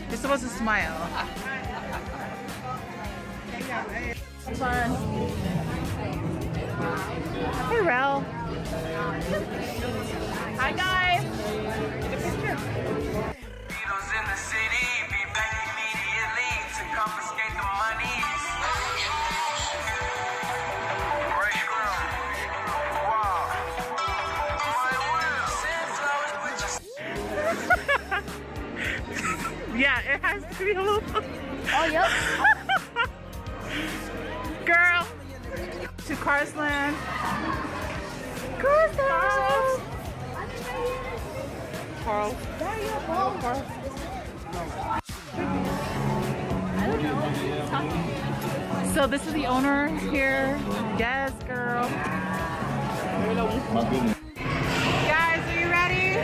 You're supposed to smile. Fun. Hey, Rel. Hi, guys. Take a picture. Beatles in the city, be back immediately to confiscate the monies. Fresh ground. Wow. My will. Yeah, it has to be a little. Oh, yep. Girl. To Carsland. Carsland. Carl. Carl. So this is the owner here. Yes, girl. Guys, are you ready?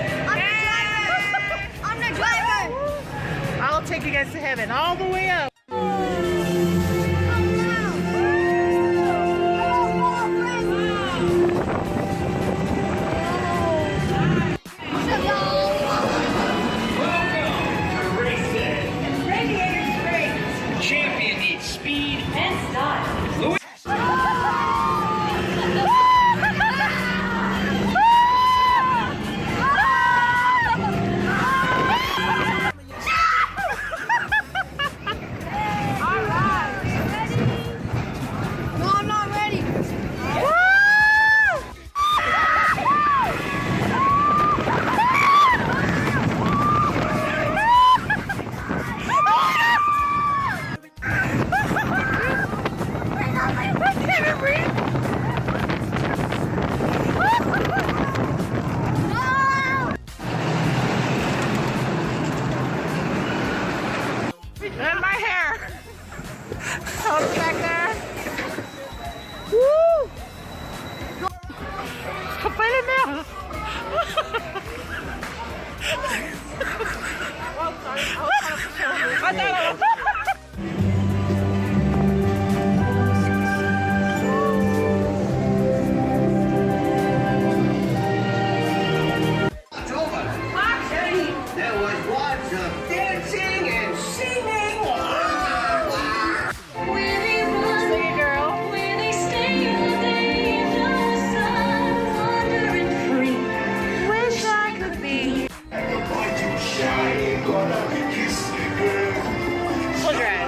I'm the driver. I'll take you guys to heaven all the way up. Champion needs speed and style. Louis. No, I'm not ready. And my hair. Hold it back there. Woo! Kapalin na. There was lots of dancing and singing. Sing it, girl. Wish I could be. Close your eyes.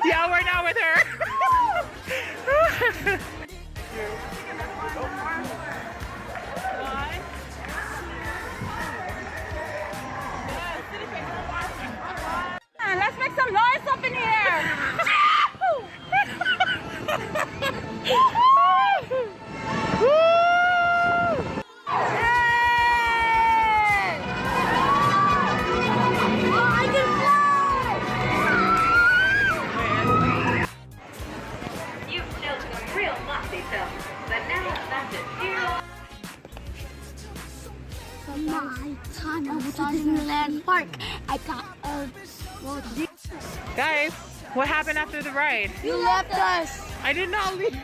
Yeah, we're not with her. Let's make some noise up in here. I can fly. You've known some real Nazi films, but now that's it. My time over to Disneyland Park. I got a Guys, what happened after the ride? You left us. I did not leave.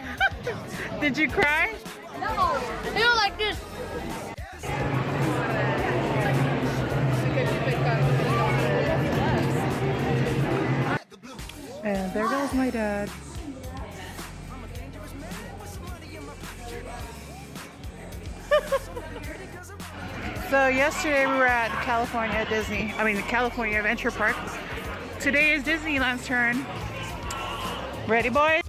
Did you cry? No. You were like this. And there goes my dad. So yesterday we were at California California Adventure Park. Today is Disneyland's turn. Ready, boys?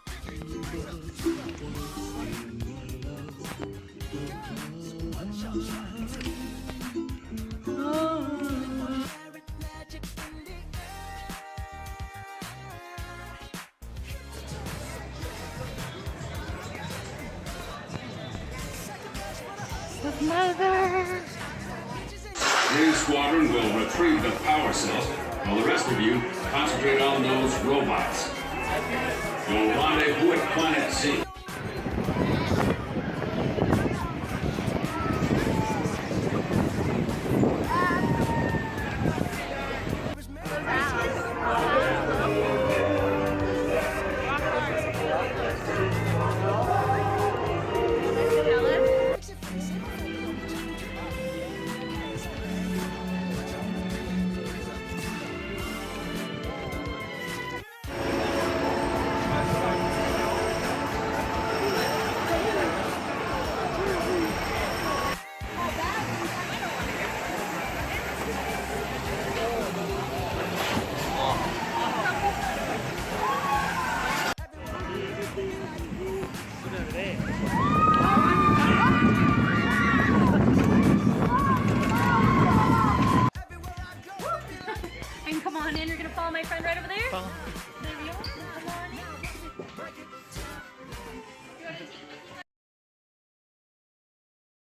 Mother. Your squadron will retrieve the power cells, while the rest of you concentrate on those robots. You'll rendezvous at Planet Z.